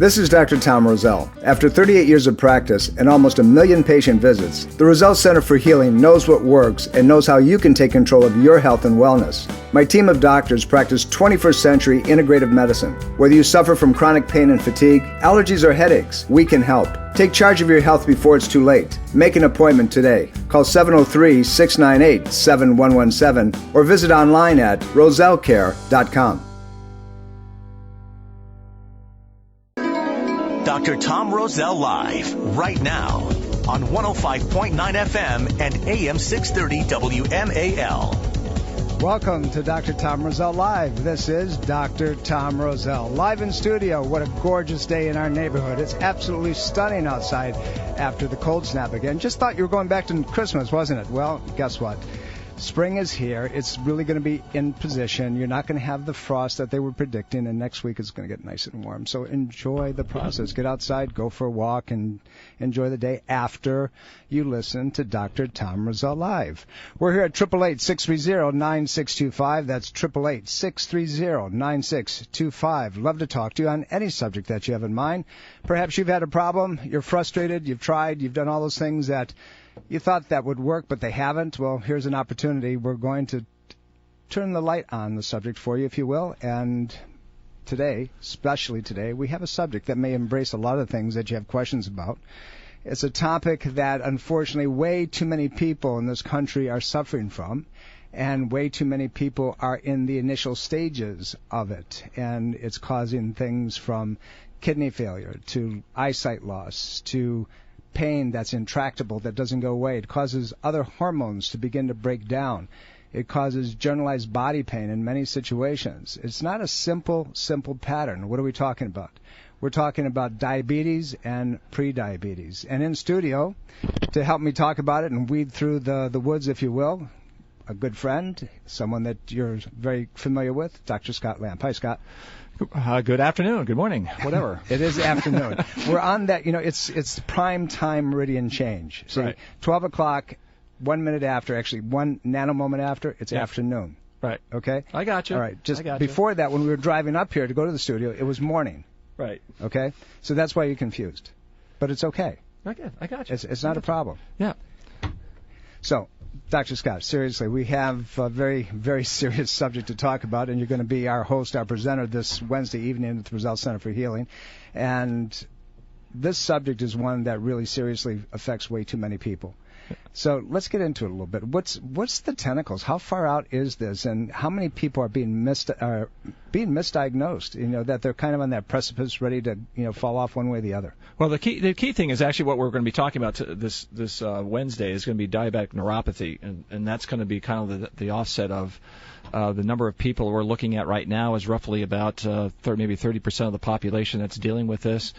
This is Dr. Tom Roselle. After 38 years of practice and almost 1 million patient visits, the Roselle Center for Healing knows what works and knows how you can take control of your health and wellness. My team of doctors practice 21st century integrative medicine. Whether you suffer from chronic pain and fatigue, allergies, or headaches, we can help. Take charge of your health before it's too late. Make an appointment today. Call 703-698-7117 or visit online at rosellecare.com. Dr. Tom Roselle Live, right now, on 105.9 FM and AM 630 WMAL. Welcome to Dr. Tom Roselle Live. This is Dr. Tom Roselle, live in studio. What a gorgeous day in our neighborhood. It's absolutely stunning outside after the cold snap again. Just thought you were going back to Christmas, wasn't it? Well, guess what? Spring is here. It's really going to be in position. You're not going to have the frost that they were predicting, and next week it's going to get nice and warm. So enjoy the process. Get outside, go for a walk, and enjoy the day after you listen to Dr. Tom Roselle Live. We're here at 888-630-9625. That's 888-630-9625. Love to talk to you on any subject that you have in mind. Perhaps you've had a problem, you're frustrated, you've tried, you've done all those things that you thought that would work, but they haven't. Well, here's an opportunity. We're going to turn the light on the subject for you, if you will. And today, especially today, we have a subject that may embrace a lot of things that you have questions about. It's a topic that, unfortunately, way too many people in this country are suffering from, and way too many people are in the initial stages of it. And it's causing things from kidney failure to eyesight loss to pain that's intractable, that doesn't go away. It causes other hormones to begin to break down. It causes generalized body pain in many situations. It's not a simple pattern. What are we talking about? We're talking about diabetes and prediabetes. And in studio, to help me talk about it and weed through the woods, if you will, a good friend, someone that you're very familiar with, Dr. Scott Lamp. Hi, Scott. Good afternoon, good morning, whatever. It is afternoon. We're on that, it's prime time meridian change. See, right. 12 o'clock, 1 minute after, actually 1 nanomoment after, it's afternoon. Right. Okay? I got you. All right. Just before that, when we were driving up here to go to the studio, it was morning. Right. Okay? So that's why you're confused. But it's okay. I got you. It's not a problem. Yeah. So, Dr. Scott, seriously, we have a very, very serious subject to talk about, and you're going to be our host, our presenter this Wednesday evening at the Roselle Center for Healing. And this subject is one that really seriously affects way too many people. So let's get into it a little bit. What's the tentacles? How far out is this, and how many people are being misdiagnosed? That they're kind of on that precipice, ready to fall off one way or the other. Well, the key thing is actually what we're going to be talking about this Wednesday is going to be diabetic neuropathy, and that's going to be kind of the offset of the number of people we're looking at right now is roughly about maybe 30% of the population that's dealing with this.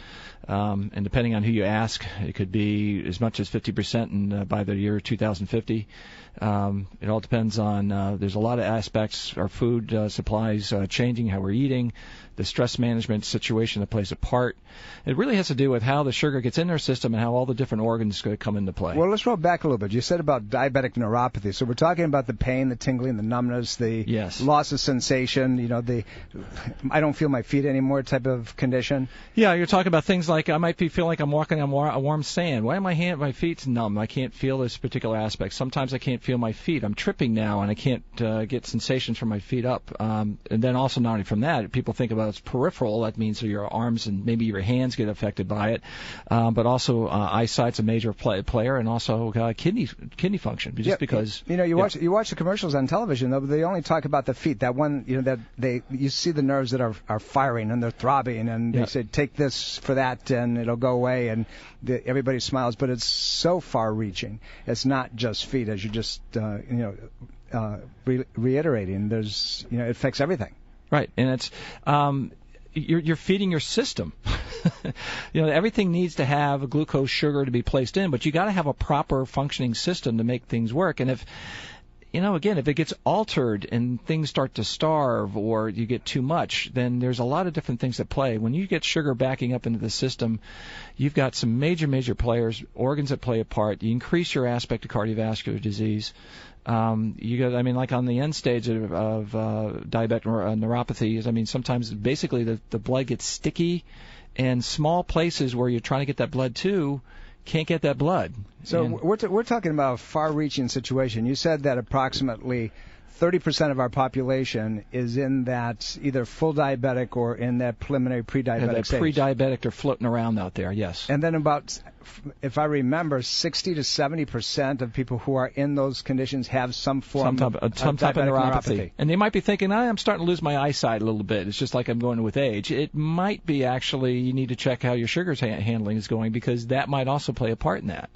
And depending on who you ask, it could be as much as 50% by the year 2050. It all depends on, there's a lot of aspects, our food supplies changing, how we're eating, the stress management situation that plays a part. It really has to do with how the sugar gets in our system and how all the different organs come into play. Well, let's roll back a little bit. You said about diabetic neuropathy. So we're talking about the pain, the tingling, the numbness, the loss of sensation, the I don't feel my feet anymore type of condition. Yeah, you're talking about things like I might feel like I'm walking on warm sand. Why are my feet numb? I can't feel this particular aspect. Sometimes I can't feel my feet. I'm tripping now, and I can't get sensations from my feet up. And then also not only from that, people think about it's peripheral. That means your arms and maybe your hands get affected by it. But also eyesight's a major player, and also kidney function. Just because you watch the commercials on television, though, they only talk about the feet. That one, that you see the nerves that are firing and they're throbbing, and they say take this for that and it'll go away, and everybody smiles. But it's so far-reaching. It's not just feet, as you just reiterating. There's it affects everything. Right, and it's you're feeding your system. Everything needs to have a glucose sugar to be placed in, but you got to have a proper functioning system to make things work. And if if it gets altered and things start to starve or you get too much, then there's a lot of different things at play. When you get sugar backing up into the system, you've got some major players, organs that play a part. You increase your aspect of cardiovascular disease. Like on the end stage of diabetic neuropathy, sometimes basically the blood gets sticky and small places where you're trying to get that blood to can't get that blood. So we're talking about a far-reaching situation. You said that approximately 30% of our population is in that either full diabetic or in that preliminary pre-diabetic stage. Pre-diabetic, they're floating around out there, yes. And then about, if I remember, 60 to 70% of people who are in those conditions have some form of neuropathy. And they might be thinking, I'm starting to lose my eyesight a little bit. It's just like I'm going with age. It might be actually you need to check how your sugar handling is going, because that might also play a part in that.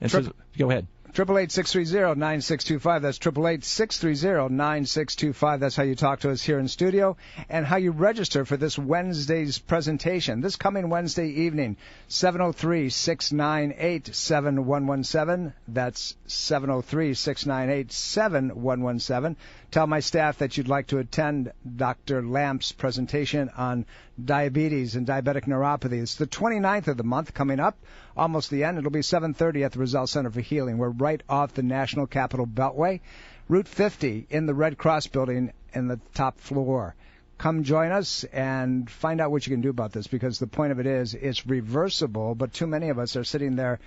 And so, go ahead. 888-630-9625. That's 888-630-9625. That's how you talk to us here in studio, and how you register for this Wednesday's presentation. This coming Wednesday evening, 703-698-7117. That's 703-698-7117. Tell my staff that you'd like to attend Dr. Lamp's presentation on diabetes and diabetic neuropathy. It's the 29th of the month coming up, almost the end. It'll be 7:30 at the Roselle Center for Healing. We're right off the National Capital Beltway, Route 50 in the Red Cross building in the top floor. Come join us and find out what you can do about this, because the point of it is it's reversible, but too many of us are sitting there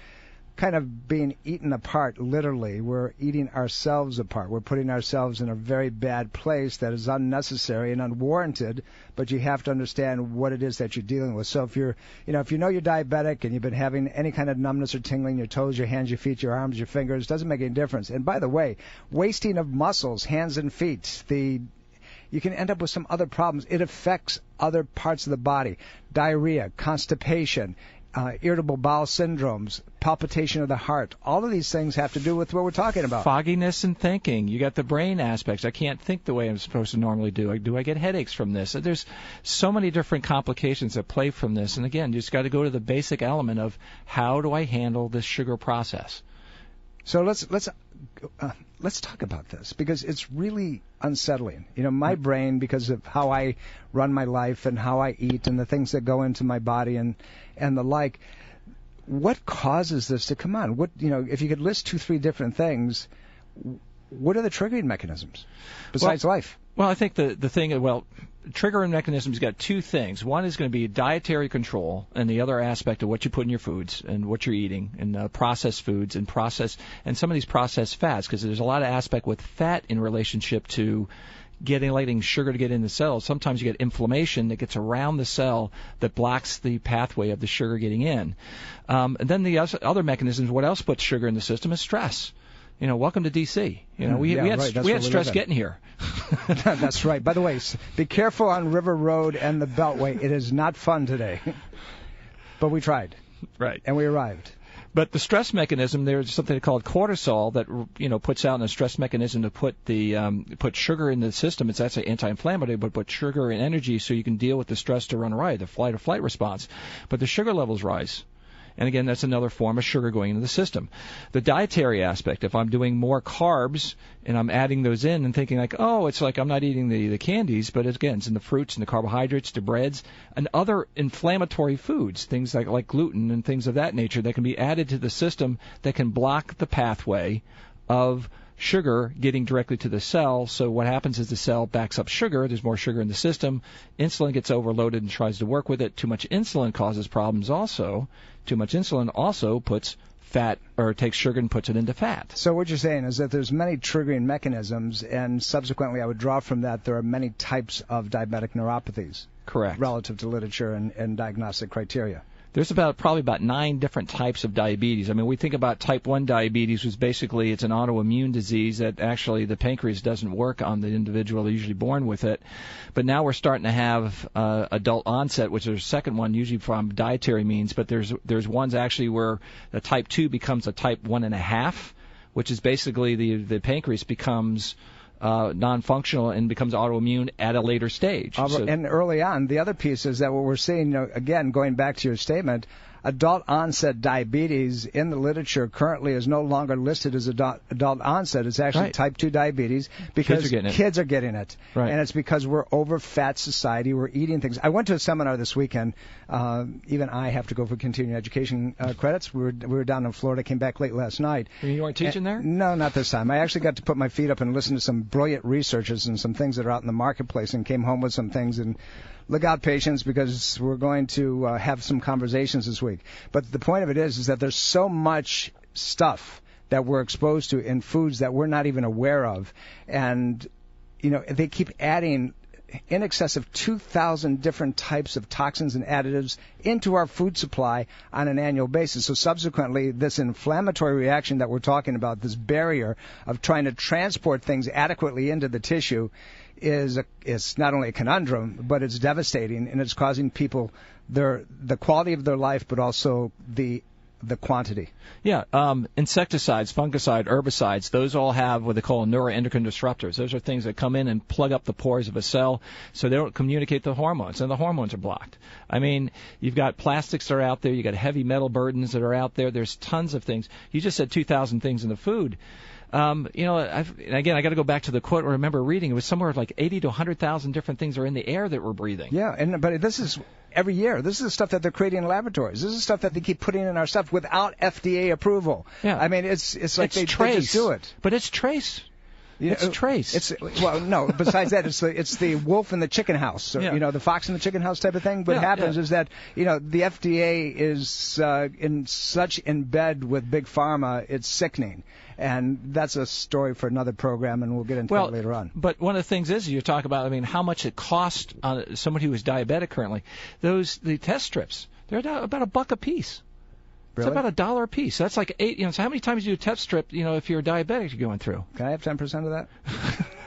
kind of being eaten apart, literally. We're eating ourselves apart. We're putting ourselves in a very bad place that is unnecessary and unwarranted, but you have to understand what it is that you're dealing with. So if you're diabetic and you've been having any kind of numbness or tingling, your toes, your hands, your feet, your arms, your fingers, doesn't make any difference. And by the way, wasting of muscles, hands and feet, you can end up with some other problems. It affects other parts of the body. Diarrhea, constipation, irritable bowel syndromes, palpitation of the heart. All of these things have to do with what we're talking about. Fogginess in thinking. You got the brain aspects. I can't think the way I'm supposed to normally do. Do I get headaches from this? There's so many different complications that play from this. And again, you just got to go to the basic element of how do I handle this sugar process. So let's talk about this, because it's really unsettling. My brain, because of how I run my life and how I eat and the things that go into my body and the like. What causes this to come on? If you could list 2-3 different things, what are the triggering mechanisms besides life? Well, I think the thing, triggering mechanisms got two things. One is going to be dietary control, and the other aspect of what you put in your foods and what you're eating, and processed foods and some of these processed fats, because there's a lot of aspect with fat in relationship to letting sugar to get in the cells. Sometimes you get inflammation that gets around the cell that blocks the pathway of the sugar getting in. And then the other mechanisms, what else puts sugar in the system, is stress. Welcome to D.C. We had stress getting here. That's right. By the way, be careful on River Road and the Beltway. It is not fun today. But we tried. Right. And we arrived. But the stress mechanism, there's something called cortisol that puts out a stress mechanism to put sugar in the system. It's actually anti-inflammatory, but put sugar and energy so you can deal with the stress to run right, the fight or flight response. But the sugar levels rise. And again, that's another form of sugar going into the system. The dietary aspect, if I'm doing more carbs and I'm adding those in and thinking it's like I'm not eating the candies, but again, it's in the fruits and the carbohydrates, the breads, and other inflammatory foods, things like gluten and things of that nature that can be added to the system that can block the pathway of sugar getting directly to the cell. So what happens is the cell backs up sugar. There's more sugar in the system. Insulin gets overloaded and tries to work with it. Too much insulin causes problems also. Too much insulin also puts fat, or takes sugar and puts it into fat. So what you're saying is that there's many triggering mechanisms, and subsequently I would draw from that there are many types of diabetic neuropathies. Correct. Relative to literature and diagnostic criteria. There's probably about 9 different types of diabetes. I mean, we think about type 1 diabetes, which basically it's an autoimmune disease that actually the pancreas doesn't work on the individual. They're usually born with it. But now we're starting to have adult onset, which is the second one, usually from dietary means. But there's ones actually where the type 2 becomes a type 1.5, which is basically the pancreas becomes non-functional and becomes autoimmune at a later stage. And early on, the other piece is that what we're seeing, again, going back to your statement, adult onset diabetes in the literature currently is no longer listed as adult onset. It's actually type 2 diabetes because kids are getting it. Right. And it's because we're over fat society. We're eating things. I went to a seminar this weekend. Even I have to go for continuing education credits. We were down in Florida, came back late last night. You weren't teaching there? No, not this time. I actually got to put my feet up and listen to some brilliant researchers and some things that are out in the marketplace, and came home with some things and look out, patients, because we're going to have some conversations this week. But the point of it is that there's so much stuff that we're exposed to in foods that we're not even aware of. And, they keep adding in excess of 2,000 different types of toxins and additives into our food supply on an annual basis. So subsequently, this inflammatory reaction that we're talking about, this barrier of trying to transport things adequately into the tissue, is not only a conundrum, but it's devastating, and it's causing people the quality of their life, but also the quantity. Yeah, insecticides, fungicide, herbicides, those all have what they call neuroendocrine disruptors. Those are things that come in and plug up the pores of a cell so they don't communicate the hormones, and the hormones are blocked. I mean, you've got plastics that are out there, you've got heavy metal burdens that are out there, there's tons of things. You just said 2,000 things in the food. Again, I got to go back to the quote I remember reading. It was somewhere like 80 to 100,000 different things are in the air that we're breathing. Yeah, but this is every year. This is the stuff that they're creating in laboratories. This is stuff that they keep putting in our stuff without FDA approval. Yeah. I mean, it's like they just do it. But it's trace. It's trace. No. Besides that, it's the wolf in the chicken house, or, the fox in the chicken house type of thing. What happens is that the FDA is in bed with big pharma. It's sickening, and that's a story for another program, and we'll get into that later on. But one of the things is you talk about, how much it costs somebody who is diabetic currently. The test strips, they're about $1 a piece. Really? It's about $1 a piece. That's like 8. So how many times do you test strip? If you're diabetic, you're going through. Can I have 10% of that?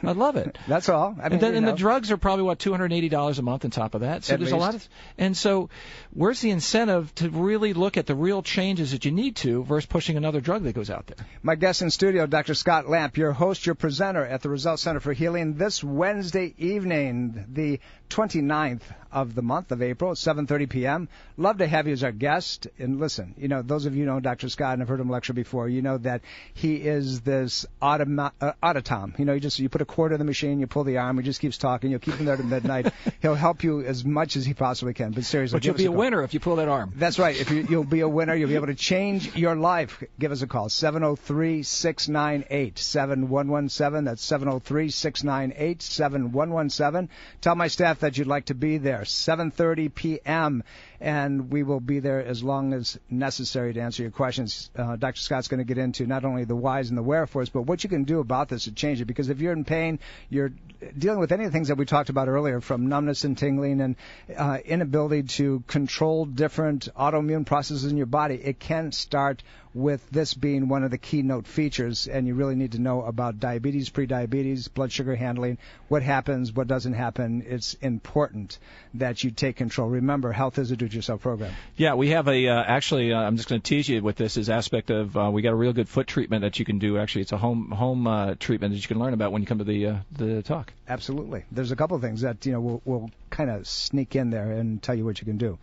I love it. That's all. And the drugs are probably $280 a month on top of that. So there's a lot of. And so, where's the incentive to really look at the real changes that you need to versus pushing another drug that goes out there? My guest in studio, Dr. Scott Lamp, your host, your presenter at the Roselle Center for Healing this Wednesday evening, the 29th of the month of April at 7:30 p.m. Love to have you as our guest. And listen, those of you know Dr. Scott and have heard him lecture before, you know that he is this autotom. You put a quarter in the machine, you pull the arm, he just keeps talking. You'll keep him there to midnight. He'll help you as much as he possibly can. But seriously, but you'll be a winner if you pull that arm. That's right. You'll be a winner. You'll be able to change your life. Give us a call, 703-698-7117. That's 703-698-7117. Tell my staff that you'd like to be there, 7:30 p.m., and we will be there as long as necessary to answer your questions. Dr. Scott's going to get into not only the whys and the wherefores, but what you can do about this to change it. Because if you're in pain, you're dealing with any of the things that we talked about earlier, from numbness and tingling and inability to control different autoimmune processes in your body, it can start with this being one of the keynote features, and you really need to know about diabetes, prediabetes, blood sugar handling, what happens, what doesn't happen. It's important that you take control. Remember, health is a do-it-yourself program. Yeah, we have I'm just going to tease you with this aspect of, we got a real good foot treatment that you can do. Actually, it's a home treatment that you can learn about when you come to the talk. Absolutely. There's a couple of things that, we'll kind of sneak in there and tell you what you can do.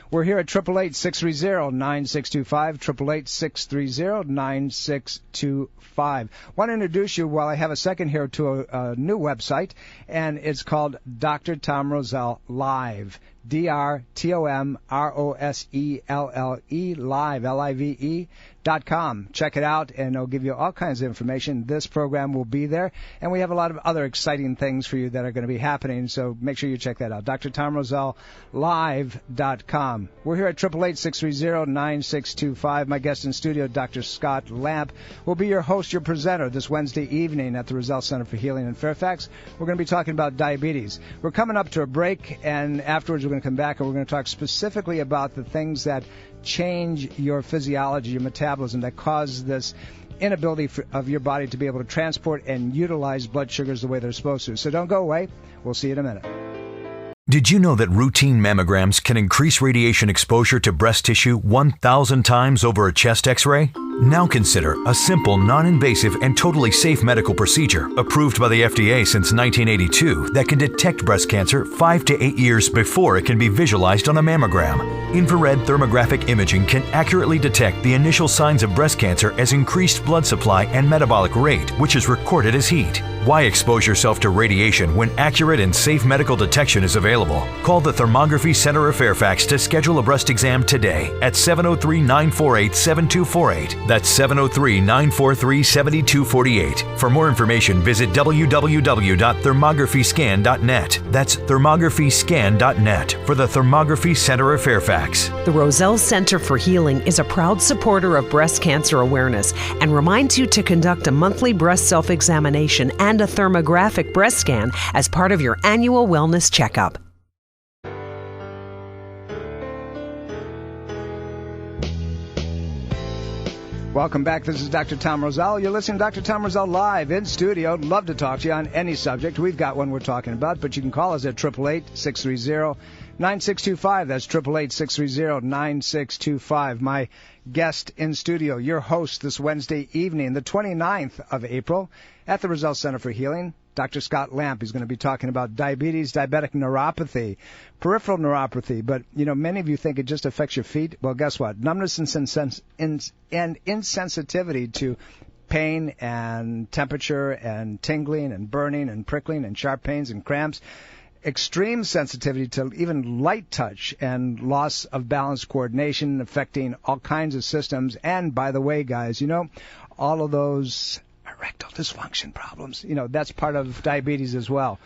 We're here at 888-630-9625, 888-630-9625. Want to introduce you, while I have a second here, to a new website, and it's called Dr. Tom Roselle Live. DrTomRoselle Live, LIVE.com. Check it out, and it'll give you all kinds of information. This program will be there, and we have a lot of other exciting things for you that are going to be happening, so make sure you check that out. DrTomRoselleLive.com. We're here at 888-630-9625. My guest in studio, Dr. Scott Lamp, will be your host, your presenter this Wednesday evening at the Roselle Center for Healing in Fairfax. We're going to be talking about diabetes. We're coming up to a break, and afterwards we're going to come back and we're going to talk specifically about the things that change your physiology, your metabolism, that cause this inability of your body to be able to transport and utilize blood sugars the way they're supposed to. So don't go away. We'll see you in a minute. Did you know that routine mammograms can increase radiation exposure to breast tissue 1,000 times over a chest X-ray? Now consider a simple, non-invasive, and totally safe medical procedure approved by the FDA since 1982 that can detect breast cancer 5 to 8 years before it can be visualized on a mammogram. Infrared thermographic imaging can accurately detect the initial signs of breast cancer as increased blood supply and metabolic rate, which is recorded as heat. Why expose yourself to radiation when accurate and safe medical detection is available? Call the Thermography Center of Fairfax to schedule a breast exam today at 703-948-7248. That's 703-943-7248. For more information, visit www.thermographyscan.net. That's thermographyscan.net for the Thermography Center of Fairfax. The Roselle Center for Healing is a proud supporter of breast cancer awareness and reminds you to conduct a monthly breast self-examination and a thermographic breast scan as part of your annual wellness checkup. Welcome back. This is Dr. Tom Roselle. You're listening to Dr. Tom Roselle live in studio. Love to talk to you on any subject. We've got one we're talking about, but you can call us at 888-630-9625. That's 888-630-9625. My guest in studio, your host this Wednesday evening, the 29th of April, at the Roselle Center for Healing, Dr. Scott Lamp. He's going to be talking about diabetes, diabetic neuropathy, peripheral neuropathy. But, you know, many of you think it just affects your feet. Well, guess what? Numbness and insensitivity to pain and temperature and tingling and burning and prickling and sharp pains and cramps. Extreme sensitivity to even light touch and loss of balance coordination affecting all kinds of systems. And, by the way, guys, you know, all of those erectile dysfunction problems, you know, that's part of diabetes as well.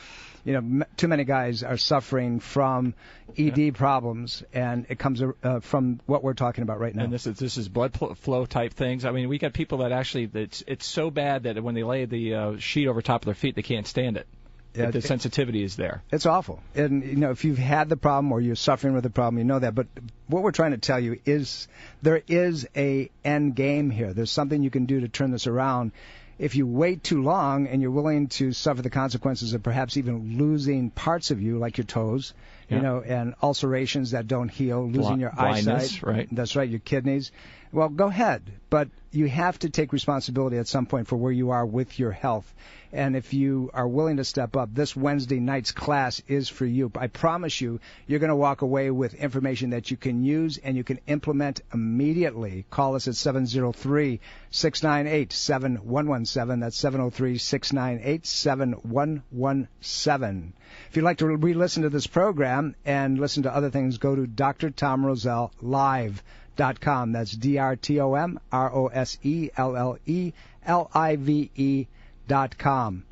You know, too many guys are suffering from ED problems, and it comes from what we're talking about right now. And this is blood flow type things. I mean, we got people that actually, it's so bad that when they lay the sheet over top of their feet, they can't stand it. Yeah, the sensitivity is there. It's awful. And, you know, if you've had the problem or you're suffering with the problem, you know that. But what we're trying to tell you is there is a end game here. There's something you can do to turn this around. If you wait too long and you're willing to suffer the consequences of perhaps even losing parts of you, like your toes, you know, and ulcerations that don't heal, losing your eyesight. Right. That's right, your kidneys. Well, go ahead. But you have to take responsibility at some point for where you are with your health. And if you are willing to step up, this Wednesday night's class is for you. I promise you, you're going to walk away with information that you can use and you can implement immediately. Call us at 703-698-7117. That's 703-698-7117. If you'd like to re-listen to this program and listen to other things, go to drtomrosellelive.com. That's drtomrosellelive.com.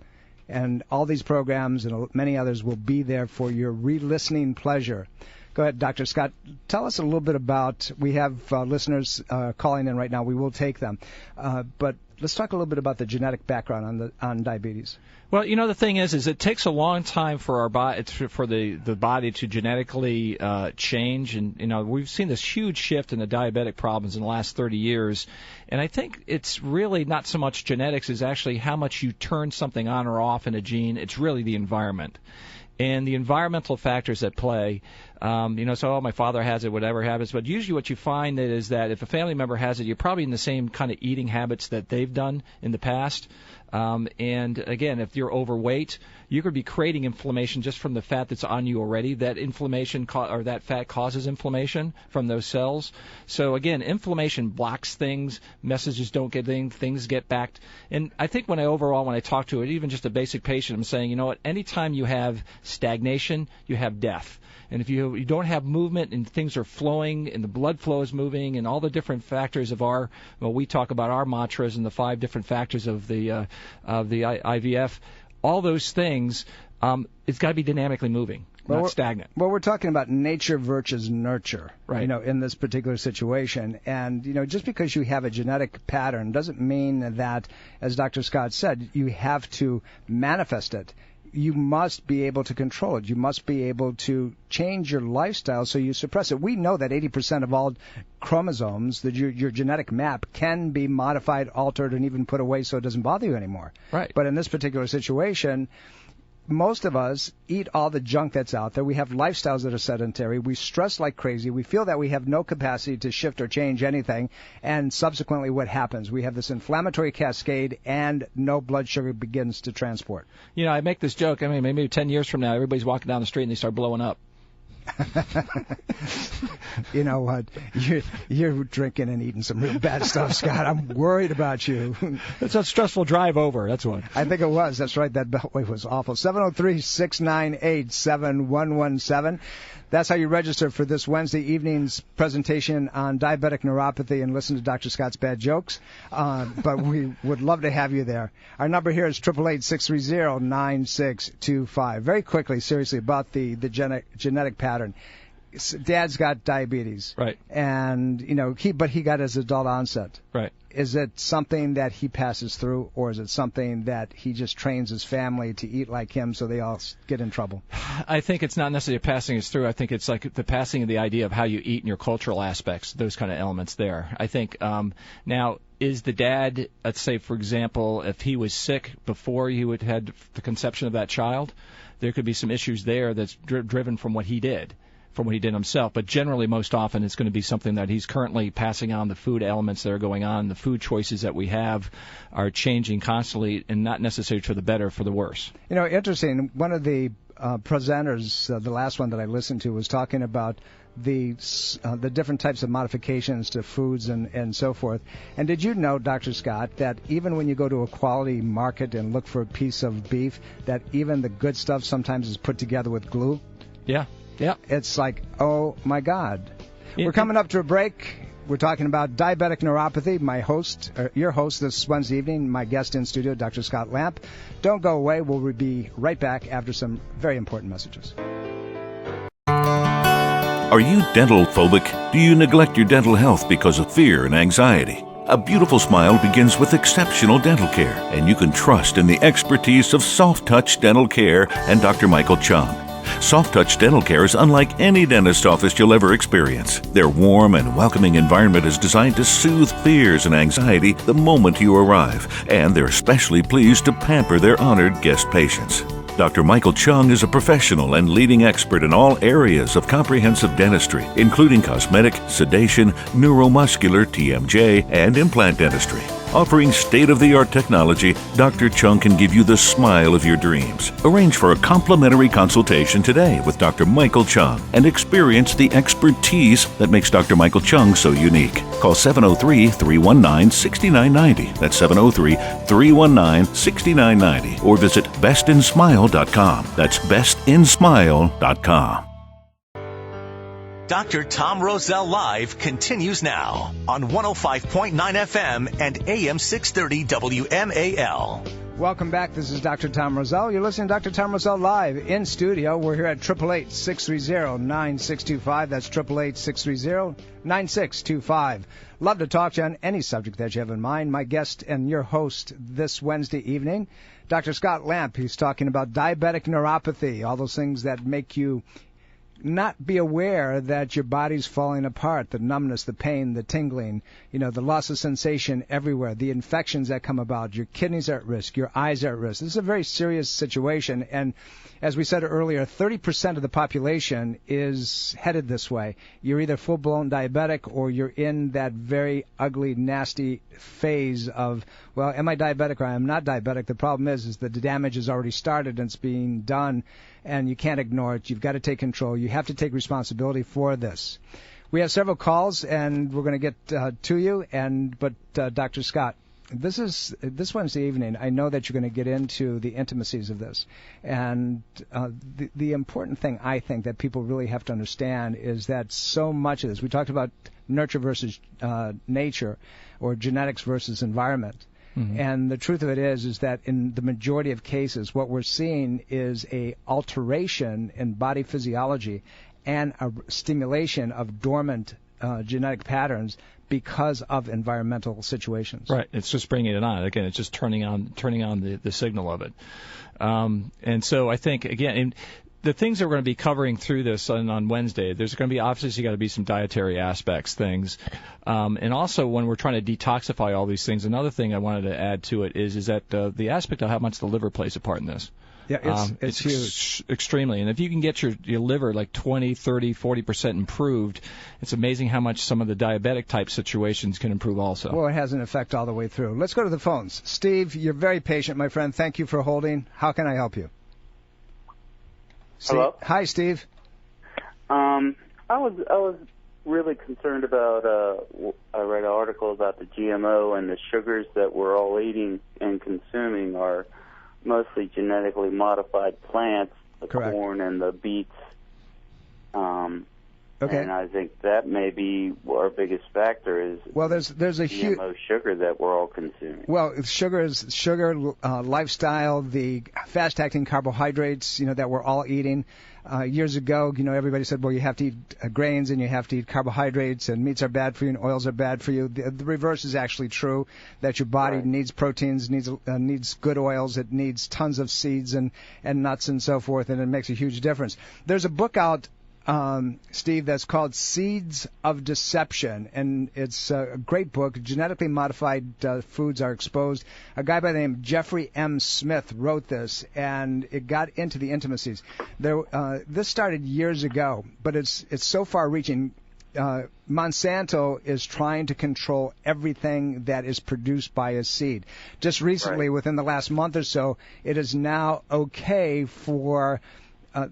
And all these programs and many others will be there for your re-listening pleasure. Go ahead, Dr. Scott. Tell us a little bit about, we have listeners calling in right now. We will take them. But let's talk a little bit about the genetic background on diabetes. Well, you know, the thing is it takes a long time for our body, for the body to genetically change, and you know, we've seen this huge shift in the diabetic problems in the last 30 years, and I think it's really not so much genetics as actually how much you turn something on or off in a gene. It's really the environment. And the environmental factors at play, you know, so my father has it, whatever happens. But usually what you find is that if a family member has it, you're probably in the same kind of eating habits that they've done in the past. And again, if you're overweight, you could be creating inflammation just from the fat that's on you already. That inflammation or that fat causes inflammation from those cells. So again, inflammation blocks things, messages don't get things get backed. And I think when I talk to it, even just a basic patient, I'm saying, you know what, anytime you have stagnation, you have death. And if you don't have movement and things are flowing and the blood flow is moving and all the different factors of we talk about our mantras and the 5 different factors of the IVF, all those things, it's got to be dynamically moving, not stagnant. Well, we're talking about nature versus nurture, right, you know, in this particular situation. And, you know, just because you have a genetic pattern doesn't mean that, as Dr. Scott said, you have to manifest it. You must be able to control it. You must be able to change your lifestyle so you suppress it. We know that 80% of all chromosomes, your genetic map, can be modified, altered, and even put away so it doesn't bother you anymore. Right. But in this particular situation, most of us eat all the junk that's out there. We have lifestyles that are sedentary. We stress like crazy. We feel that we have no capacity to shift or change anything. And subsequently, what happens? We have this inflammatory cascade, and no blood sugar begins to transport. You know, I make this joke. I mean, maybe 10 years from now, everybody's walking down the street and they start blowing up. You know what? You're drinking and eating some real bad stuff, Scott. I'm worried about you. It's a stressful drive over. That's what. I think it was. That's right. That beltway was awful. 703-698-7117. That's how you register for this Wednesday evening's presentation on diabetic neuropathy and listen to Dr. Scott's bad jokes. But we would love to have you there. Our number here is 888-630-9625. Very quickly, seriously, about the genetic pattern. Dad's got diabetes. Right. And, he got his adult onset. Right. Is it something that he passes through, or is it something that he just trains his family to eat like him so they all get in trouble? I think it's not necessarily passing us through. I think it's like the passing of the idea of how you eat and your cultural aspects, those kind of elements there. I think now, is the dad, let's say, for example, if he was sick before he would had the conception of that child, there could be some issues there that's driven from what he did. From what he did himself, but generally most often it's going to be something that he's currently passing on. The food elements that are going on, the food choices that we have are changing constantly, and not necessarily for the better, for the worse. Interesting. One of the presenters, the last one that I listened to, was talking about the different types of modifications to foods and so forth. And did you know, Dr. Scott, that even when you go to a quality market and look for a piece of beef, that even the good stuff sometimes is put together with glue? Yeah. Yeah. It's like, oh, my God. We're coming up to a break. We're talking about diabetic neuropathy. Your host this Wednesday evening, my guest in studio, Dr. Scott Lamp. Don't go away. We'll be right back after some very important messages. Are you dental phobic? Do you neglect your dental health because of fear and anxiety? A beautiful smile begins with exceptional dental care, and you can trust in the expertise of Soft Touch Dental Care and Dr. Michael Chung. Soft Touch Dental Care is unlike any dentist office you'll ever experience. Their warm and welcoming environment is designed to soothe fears and anxiety the moment you arrive, and they're especially pleased to pamper their honored guest patients. Dr. Michael Chung is a professional and leading expert in all areas of comprehensive dentistry, including cosmetic, sedation, neuromuscular, TMJ, and implant dentistry. Offering state-of-the-art technology, Dr. Chung can give you the smile of your dreams. Arrange for a complimentary consultation today with Dr. Michael Chung and experience the expertise that makes Dr. Michael Chung so unique. Call 703-319-6990. That's 703-319-6990. Or visit bestinsmile.com. That's bestinsmile.com. Dr. Tom Roselle Live continues now on 105.9 FM and AM 630 WMAL. Welcome back. This is Dr. Tom Roselle. You're listening to Dr. Tom Roselle Live in studio. We're here at 888-630-9625. That's 888-630-9625. Love to talk to you on any subject that you have in mind. My guest and your host this Wednesday evening, Dr. Scott Lamp. He's talking about diabetic neuropathy, all those things that make you not be aware that your body's falling apart, the numbness, the pain, the tingling, the loss of sensation everywhere, the infections that come about, your kidneys are at risk, your eyes are at risk. This is a very serious situation, and as we said earlier, 30% of the population is headed this way. You're either full-blown diabetic or you're in that very ugly, nasty phase of, well, am I diabetic or am I not diabetic? The problem is that the damage has already started and it's being done, and you can't ignore it. You've got to take control. You have to take responsibility for this. We have several calls, and we're going to get to you. But Dr. Scott, this Wednesday evening, I know that you're going to get into the intimacies of this. And the important thing, I think, that people really have to understand is that so much of this, we talked about nurture versus nature, or genetics versus environment. Mm-hmm. And the truth of it is that in the majority of cases, what we're seeing is a alteration in body physiology and a stimulation of dormant genetic patterns because of environmental situations. Right. It's just bringing it on. Again, it's just turning on the signal of it. And so I think, again, the things that we're going to be covering through this on Wednesday, there's going to be obviously got to be some dietary aspects things. And also when we're trying to detoxify all these things, another thing I wanted to add to it is that the aspect of how much the liver plays a part in this. Yeah, it's huge. Extremely. And if you can get your liver like 20, 30, 40% improved, it's amazing how much some of the diabetic type situations can improve also. Well, it has an effect all the way through. Let's go to the phones. Steve, you're very patient, my friend. Thank you for holding. How can I help you? Hello? Hi, Steve. I was really concerned about, I read an article about the GMO, and the sugars that we're all eating and consuming are mostly genetically modified plants, the Correct. corn and the beets. Okay. And I think that may be our biggest factor is there's a huge GMO sugar that we're all consuming. Well, sugar, lifestyle, the fast-acting carbohydrates, that we're all eating. Years ago, everybody said, well, you have to eat grains and you have to eat carbohydrates, and meats are bad for you and oils are bad for you. The reverse is actually true, that your body needs proteins, needs good oils, it needs tons of seeds and nuts and so forth, and it makes a huge difference. There's a book out, Steve, that's called Seeds of Deception, and it's a great book. Genetically modified foods are exposed. A guy by the name of Jeffrey M. Smith wrote this, and it got into the intimacies. This started years ago, but it's so far-reaching. Monsanto is trying to control everything that is produced by a seed. Just recently, within the last month or so, it is now okay for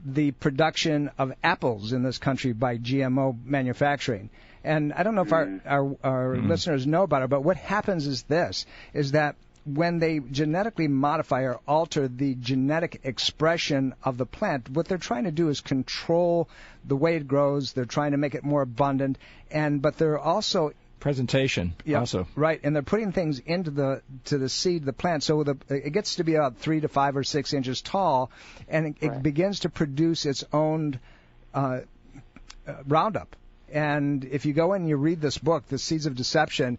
the production of apples in this country by GMO manufacturing. And I don't know if our listeners know about it, but what happens is that when they genetically modify or alter the genetic expression of the plant, what they're trying to do is control the way it grows. They're trying to make it more abundant, but they're also presentation also. Right, and they're putting things into the seed, the plant, so it gets to be about 3 to 5 or 6 inches tall, and it begins to produce its own Roundup. And if you go in and you read this book, The Seeds of Deception,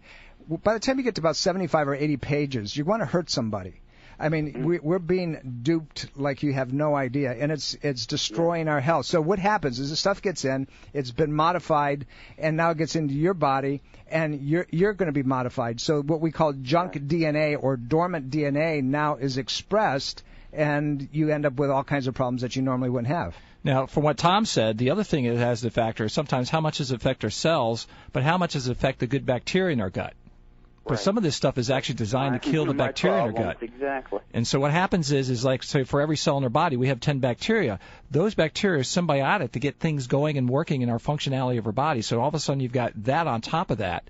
by the time you get to about 75 or 80 pages, you want to hurt somebody. I mean, we're being duped like you have no idea, and it's destroying our health. So what happens is the stuff gets in, it's been modified, and now it gets into your body, and you're going to be modified. So what we call junk DNA or dormant DNA now is expressed, and you end up with all kinds of problems that you normally wouldn't have. Now, from what Tom said, the other thing it has the factor is sometimes how much does it affect our cells, but how much does it affect the good bacteria in our gut? But some of this stuff is actually designed to kill the bacteria in our gut. Exactly. And so what happens is like, say, for every cell in our body, we have 10 bacteria. Those bacteria are symbiotic to get things going and working in our functionality of our body. So all of a sudden you've got that on top of that.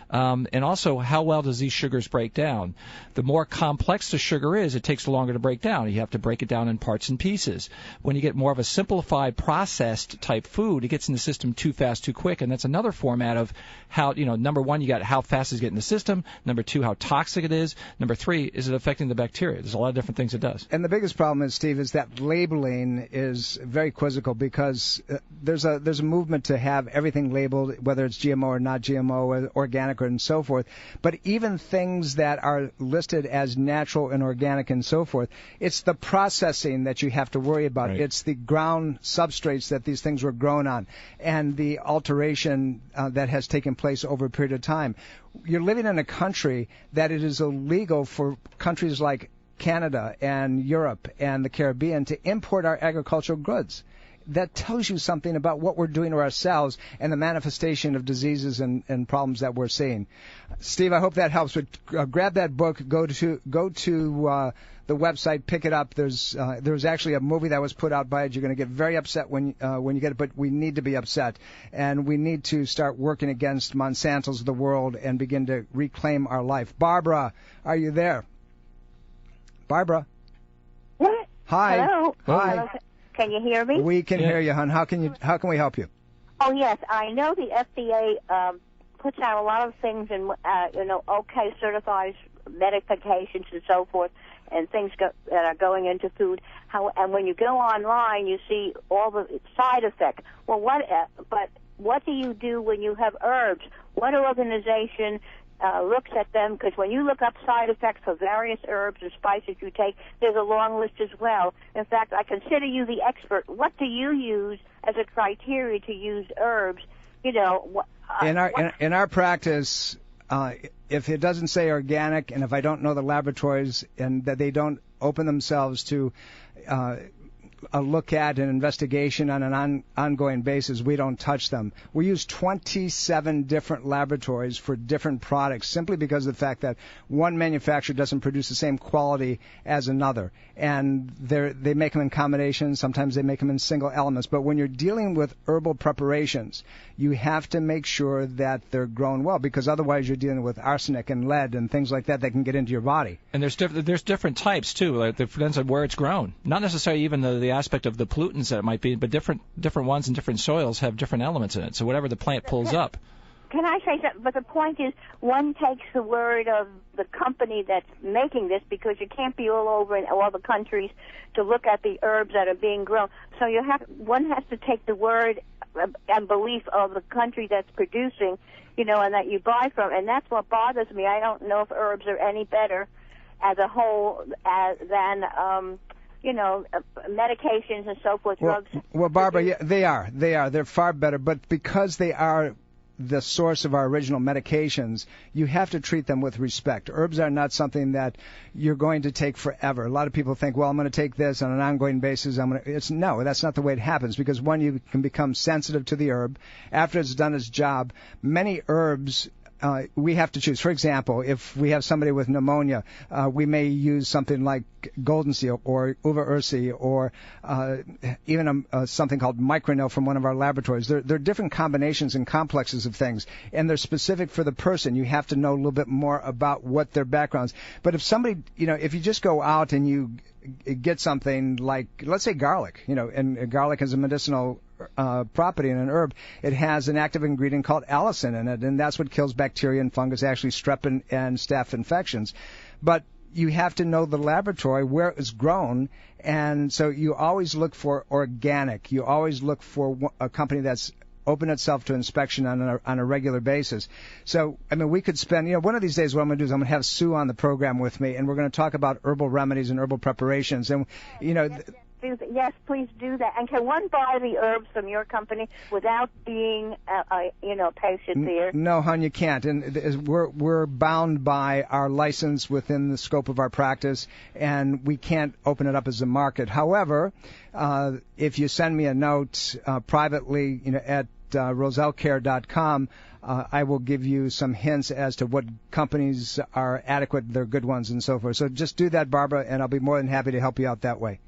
And also, how well does these sugars break down? The more complex the sugar is, it takes longer to break down. You have to break it down in parts and pieces. When you get more of a simplified, processed type food, it gets in the system too fast, too quick. And that's another format of how, number one, you got how fast is it getting in the system. Number two, how toxic it is. Number three, is it affecting the bacteria? There's a lot of different things it does. And the biggest problem is, Steve, is that labeling is very quizzical because there's a movement to have everything labeled, whether it's GMO or not GMO, or organic and so forth. But even things that are listed as natural and organic and so forth, it's the processing that you have to worry about. Right. It's the ground substrates that these things were grown on and the alteration that has taken place over a period of time. You're living in a country that it is illegal for countries like Canada and Europe and the Caribbean to import our agricultural goods. That tells you something about what we're doing to ourselves and the manifestation of diseases and problems that we're seeing. Steve, I hope that helps. But grab that book, go to the website, pick it up. There's actually a movie that was put out by it. You're going to get very upset when you get it, but we need to be upset, and we need to start working against Monsanto's of the world and begin to reclaim our life. Barbara, are you there? Barbara. What? Hi. Hello. Hi. Hello. Can you hear me? We can hear you, hon. How can we help you? Oh yes, I know the FDA puts out a lot of things and certifies medications and so forth, and things that are going into food. And when you go online, you see all the side effects. Well, but what do you do when you have herbs? What organization looks at them? Because when you look up side effects for various herbs and spices you take, there's a long list as well. In fact, I consider you the expert. What do you use as a criteria to use herbs? In our practice, if it doesn't say organic, and if I don't know the laboratories and that they don't open themselves to look at an investigation on an ongoing basis, we don't touch them. We use 27 different laboratories for different products simply because of the fact that one manufacturer doesn't produce the same quality as another. And they make them in combinations. Sometimes they make them in single elements. But when you're dealing with herbal preparations, you have to make sure that they're grown well, because otherwise you're dealing with arsenic and lead and things like that can get into your body. And there's different types too. Like it depends on where it's grown. Not necessarily even the aspect of the pollutants that it might be, but different ones in different soils have different elements in it. So whatever the plant pulls up. Can I say something? But the point is, one takes the word of the company that's making this, because you can't be all over in all the countries to look at the herbs that are being grown. So one has to take the word and belief of the country that's producing, and that you buy from. And that's what bothers me. I don't know if herbs are any better as a whole than medications and so forth, drugs. Well, Barbara, yeah, they are. They're far better. But because they are the source of our original medications, you have to treat them with respect. Herbs are not something that you're going to take forever. A lot of people think, well, I'm going to take this on an ongoing basis. No, that's not the way it happens, because one, you can become sensitive to the herb. After it's done its job, many herbs we have to choose. For example, if we have somebody with pneumonia, we may use something like golden seal or uva ursi or even something called micronil from one of our laboratories. There are different combinations and complexes of things, and they're specific for the person. You have to know a little bit more about what their backgrounds. But if somebody, if you just go out and you get something like, let's say garlic, and garlic is a medicinal property in an herb, it has an active ingredient called allicin in it, and that's what kills bacteria and fungus, actually strep and staph infections. But you have to know the laboratory where it was grown, and so you always look for organic. You always look for a company that's open itself to inspection on a regular basis. So, we could spend, one of these days what I'm going to do is I'm going to have Sue on the program with me, and we're going to talk about herbal remedies and herbal preparations. And, Yes, please do that. And can one buy the herbs from your company without being, a patient there? No, hon, you can't. And we're bound by our license within the scope of our practice, and we can't open it up as a market. However, if you send me a note privately, at rosellecare.com, I will give you some hints as to what companies are adequate, they're good ones, and so forth. So just do that, Barbara, and I'll be more than happy to help you out that way.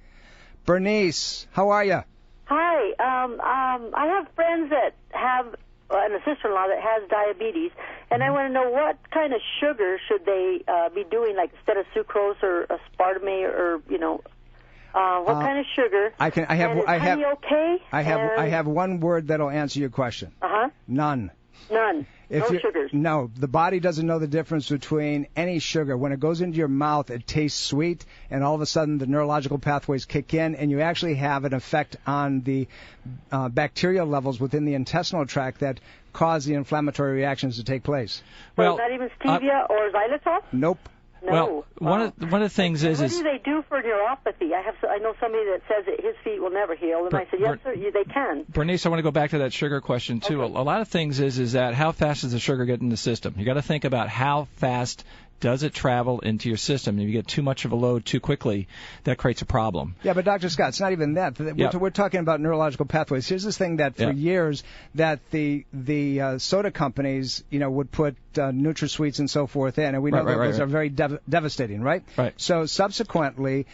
Bernice, how are you? Hi. I have friends that have, and a sister-in-law that has diabetes, and I want to know what kind of sugar should they be doing, like instead of sucrose or aspartame, or what kind of sugar? I have okay? I have one word that'll answer your question. None. None. No sugars. No, the body doesn't know the difference between any sugar. When it goes into your mouth, it tastes sweet, and all of a sudden the neurological pathways kick in, and you actually have an effect on the bacterial levels within the intestinal tract that cause the inflammatory reactions to take place. Well, not even stevia or xylitol? Nope. No. Well, one of the things is what do they do for neuropathy? I know somebody that says that his feet will never heal, and I said, yes, sir, they can. Bernice, I want to go back to that sugar question too. Okay. A lot of things is that how fast does the sugar get in the system? You got to think about how fast does it travel into your system. If you get too much of a load too quickly, that creates a problem. Yeah, but Dr. Scott, it's not even that. We're talking about neurological pathways. Here's this thing that for years that the soda companies, would put NutraSweets and so forth in, and we know those are very devastating, right? Right. So subsequently,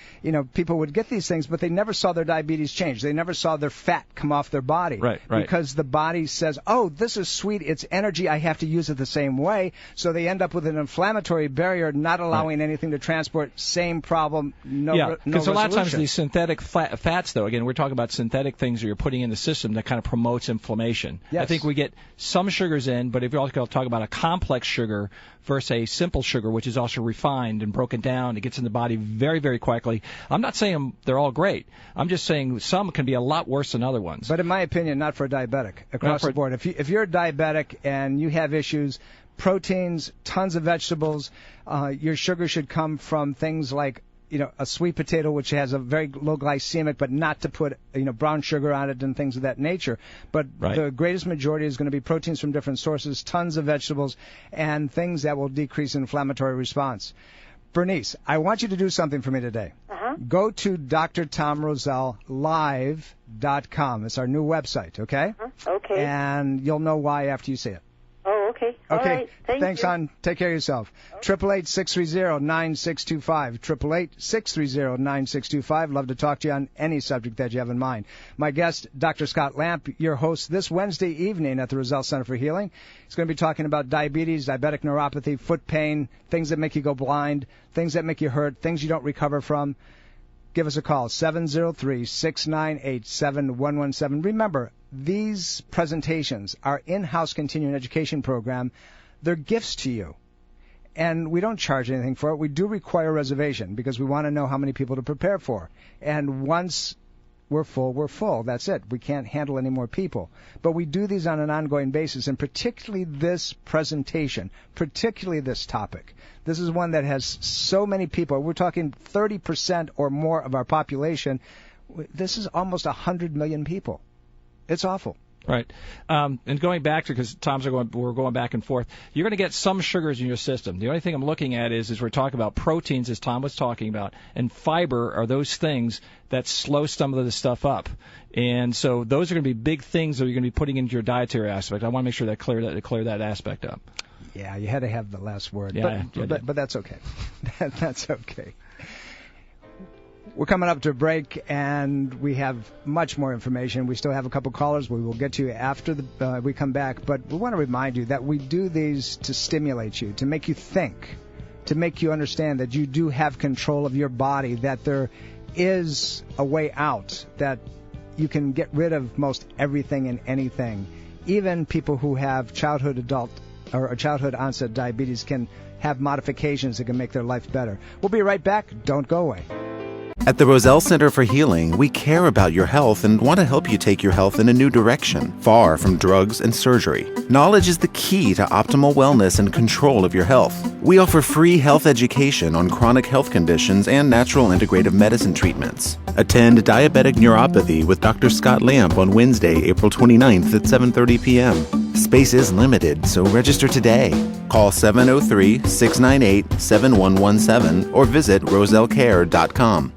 people would get these things, but they never saw their diabetes change. They never saw their fat come off their body. Right. Because the body says, oh, this is sweet, it's energy, I have to use it the same way. So they end up with an inflammatory barrier, not allowing anything to transport. Same problem, no because a lot of times resolution. these synthetic fats, though, again, we're talking about synthetic things that you're putting in the system that kind of promotes inflammation. Yes. I think we get some sugars in, but if you're also talk about a complex sugar versus a simple sugar, which is also refined and broken down, it gets in the body very, very quickly. I'm not saying they're all great. I'm just saying some can be a lot worse than other ones. But in my opinion, not for a diabetic across the board. If you're a diabetic and you have issues, proteins, tons of vegetables, your sugar should come from things like a sweet potato, which has a very low glycemic, but not to put brown sugar on it and things of that nature. But the greatest majority is going to be proteins from different sources, tons of vegetables, and things that will decrease inflammatory response. Bernice, I want you to do something for me today. go to drtomrosellelive.com. It's our new website, okay? Okay. And you'll know why after you see it. Oh, okay. All right. Thanks, you. hon. Take care of yourself. 888-630-9625. 888-630-9625. Love to talk to you on any subject that you have in mind. My guest, Dr. Scott Lamp, your host this Wednesday evening at the Roselle Center for Healing. He's going to be talking about diabetes, diabetic neuropathy, foot pain, things that make you go blind, things that make you hurt, things you don't recover from. Give us a call, 703-698-7117. Remember, these presentations, our in-house continuing education program, they're gifts to you. And we don't charge anything for it. We do require a reservation because we want to know how many people to prepare for. And once we're full, we're full. That's it. We can't handle any more people. But we do these on an ongoing basis, and particularly this presentation, particularly this topic. This is one that has so many people. We're talking 30% or more of our population. This is almost 100 million people. It's awful. Right. And going back to, because we're going back and forth, you're going to get some sugars in your system. The only thing I'm looking at is we're talking about proteins, as Tom was talking about, and fiber are those things that slow some of this stuff up. And so those are going to be big things that you're going to be putting into your dietary aspect. I want to make sure that clear that aspect up. Yeah, you had to have the last word. Yeah, but that's okay. That's okay. We're coming up to a break, and we have much more information. We still have a couple callers. We will get to you after we come back. But we want to remind you that we do these to stimulate you, to make you think, to make you understand that you do have control of your body, that there is a way out, that you can get rid of most everything and anything. Even people who have childhood onset diabetes can have modifications that can make their life better. We'll be right back. Don't go away. At the Roselle Center for Healing, we care about your health and want to help you take your health in a new direction, far from drugs and surgery. Knowledge is the key to optimal wellness and control of your health. We offer free health education on chronic health conditions and natural integrative medicine treatments. Attend Diabetic Neuropathy with Dr. Scott Lamp on Wednesday, April 29th at 7:30 p.m. Space is limited, so register today. Call 703-698-7117 or visit rosellcare.com.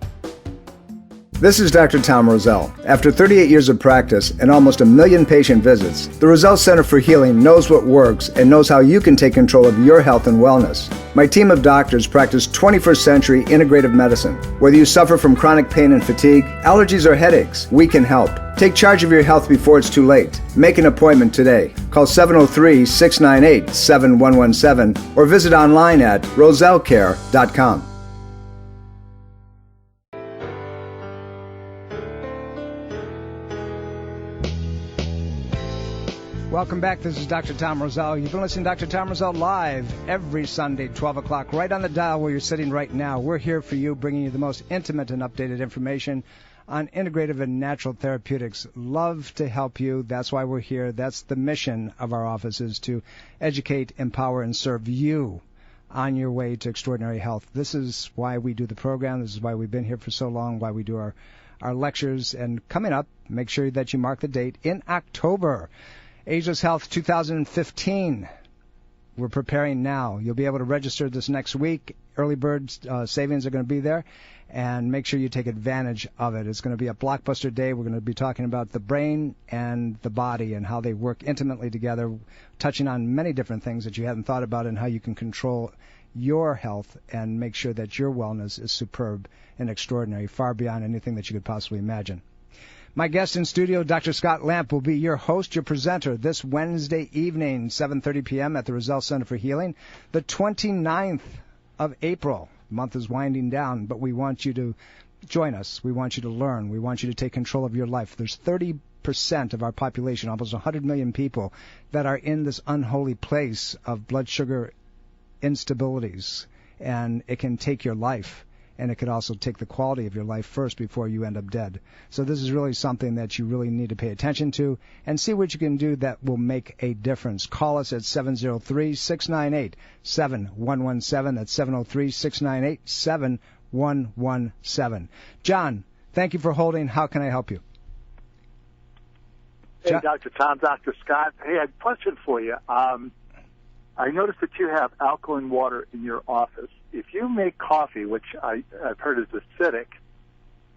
This is Dr. Tom Roselle. After 38 years of practice and almost 1 million patient visits, the Roselle Center for Healing knows what works and knows how you can take control of your health and wellness. My team of doctors practice 21st century integrative medicine. Whether you suffer from chronic pain and fatigue, allergies, or headaches, we can help. Take charge of your health before it's too late. Make an appointment today. Call 703-698-7117 or visit online at rosellcare.com. Welcome back. This is Dr. Tom Roselle. You've been listening to Dr. Tom Roselle live every Sunday, 12 o'clock, right on the dial where you're sitting right now. We're here for you, bringing you the most intimate and updated information on integrative and natural therapeutics. Love to help you. That's why we're here. That's the mission of our office, is to educate, empower, and serve you on your way to extraordinary health. This is why we do the program. This is why we've been here for so long, why we do our lectures. And coming up, make sure that you mark the date in October. Ageless Health 2015. We're preparing now. You'll be able to register this next week. Early bird savings are going to be there, and make sure you take advantage of it. It's going to be a blockbuster day. We're going to be talking about the brain and the body and how they work intimately together, touching on many different things that you hadn't thought about and how you can control your health and make sure that your wellness is superb and extraordinary, far beyond anything that you could possibly imagine. My guest in studio, Dr. Scott Lamp, will be your host, your presenter, this Wednesday evening, 7:30 p.m. at the Roselle Center for Healing, the 29th of April. The month is winding down, but we want you to join us. We want you to learn. We want you to take control of your life. There's 30% of our population, almost 100 million people, that are in this unholy place of blood sugar instabilities, and it can take your life. And it could also take the quality of your life first before you end up dead. So this is really something that you really need to pay attention to and see what you can do that will make a difference. Call us at 703-698-7117. That's 703-698-7117. John, thank you for holding. How can I help you? Hey, Dr. Tom, Dr. Scott. Hey, I have a question for you. I noticed that you have alkaline water in your office. If you make coffee, which I've heard is acidic,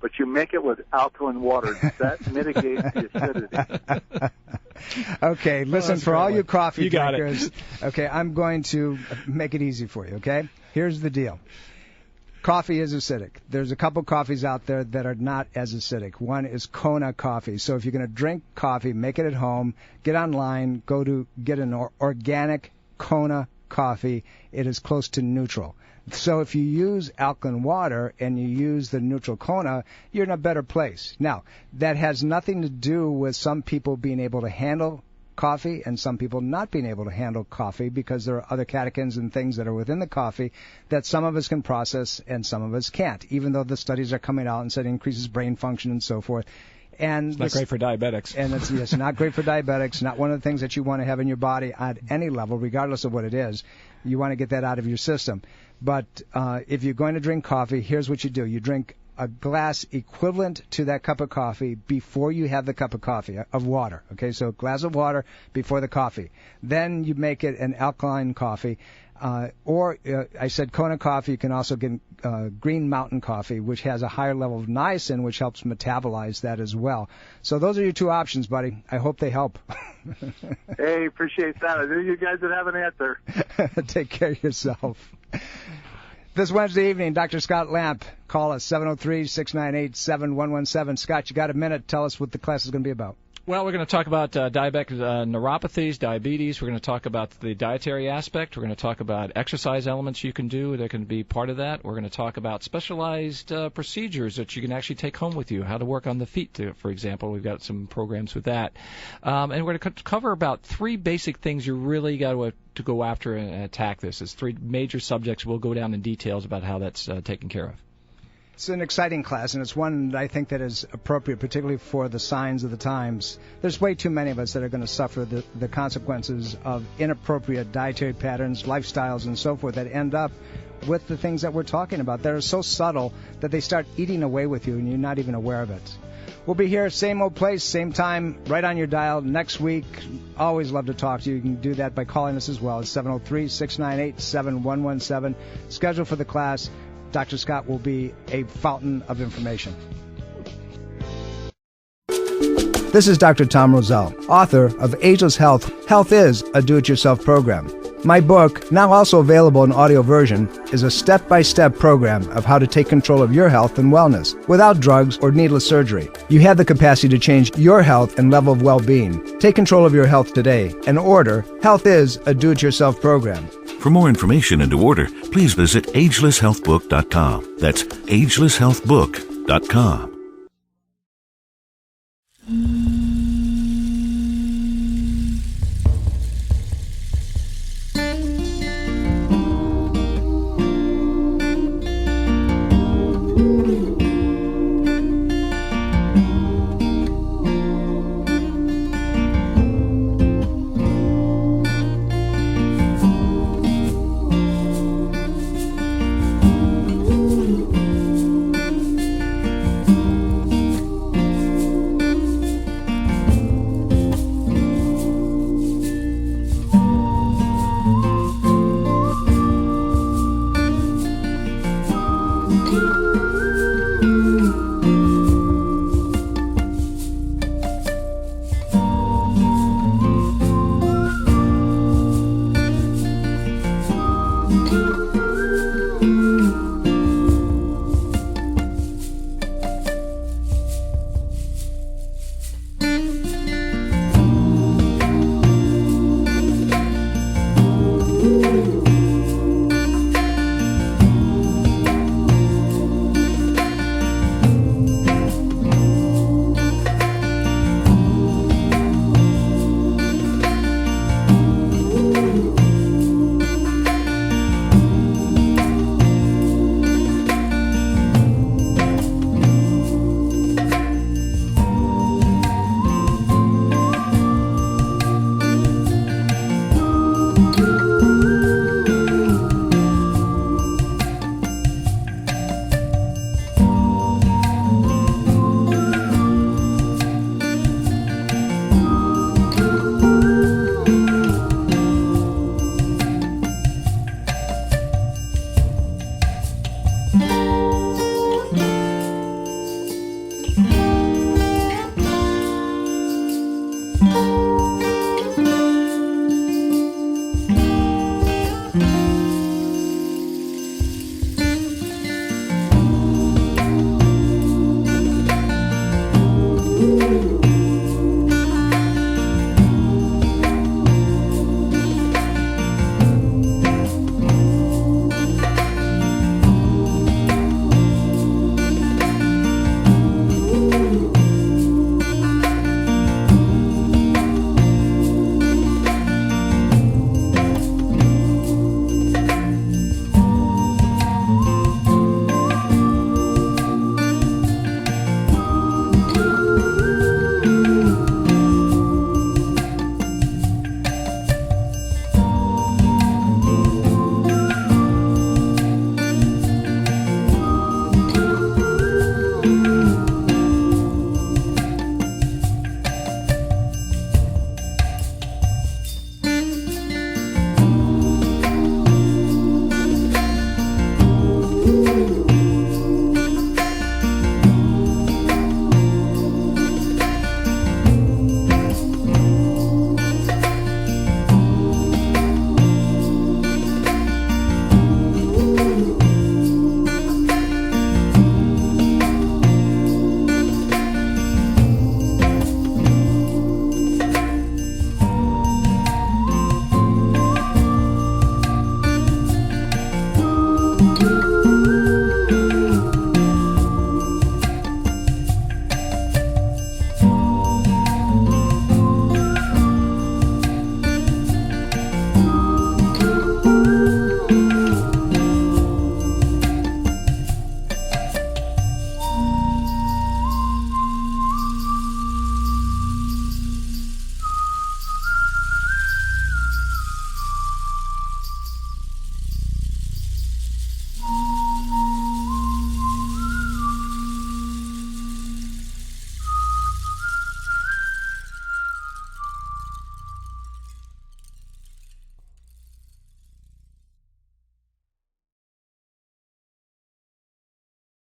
but you make it with alkaline water. Does that mitigate the acidity? Okay, listen, for all you coffee got drinkers, okay, I'm going to make it easy for you, okay? Here's the deal. Coffee is acidic. There's a couple coffees out there that are not as acidic. One is Kona coffee. So if you're going to drink coffee, make it at home, get online, go to get an organic Kona coffee. It is close to neutral. So if you use alkaline water and you use the neutral Kona, you're in a better place. Now, that has nothing to do with some people being able to handle coffee and some people not being able to handle coffee because there are other catechins and things that are within the coffee that some of us can process and some of us can't, even though the studies are coming out and said it increases brain function and so forth. And it's not great for diabetics. And it's not great for diabetics, not one of the things that you want to have in your body at any level, regardless of what it is. You want to get that out of your system. But if you're going to drink coffee, here's what you do. You drink a glass equivalent to that cup of coffee before you have the cup of coffee, of water. Okay, so a glass of water before the coffee. Then you make it an alkaline coffee. Or I said Kona coffee. You can also get Green Mountain coffee, which has a higher level of niacin, which helps metabolize that as well. So those are your two options, buddy. I hope they help. Hey, appreciate that. I knew you guys would have an answer. Take care of yourself. This Wednesday evening, Dr. Scott Lamp. Call us, 703-698-7117. Scott, you got a minute. Tell us what the class is going to be about. Well, we're going to talk about diabetic neuropathies, diabetes. We're going to talk about the dietary aspect. We're going to talk about exercise elements you can do that can be part of that. We're going to talk about specialized procedures that you can actually take home with you, how to work on the feet, for example. We've got some programs with that. And we're going to cover about 3 basic things you really got to go after and attack this. It's 3 major subjects. We'll go down in details about how that's taken care of. It's an exciting class, and it's one that I think that is appropriate, particularly for the signs of the times. There's way too many of us that are going to suffer the consequences of inappropriate dietary patterns, lifestyles, and so forth that end up with the things that we're talking about. They're so subtle that they start eating away with you, and you're not even aware of it. We'll be here, same old place, same time, right on your dial next week. Always love to talk to you. You can do that by calling us as well. It's 703-698-7117. Schedule for the class. Dr. Scott will be a fountain of information. This is Dr. Tom Roselle, author of Ageless Health. Health is a do-it-yourself program. My book, now also available in audio version, is a step-by-step program of how to take control of your health and wellness without drugs or needless surgery. You have the capacity to change your health and level of well-being. Take control of your health today and order Health is a do-it-yourself program. For more information and to order, please visit agelesshealthbook.com. That's agelesshealthbook.com.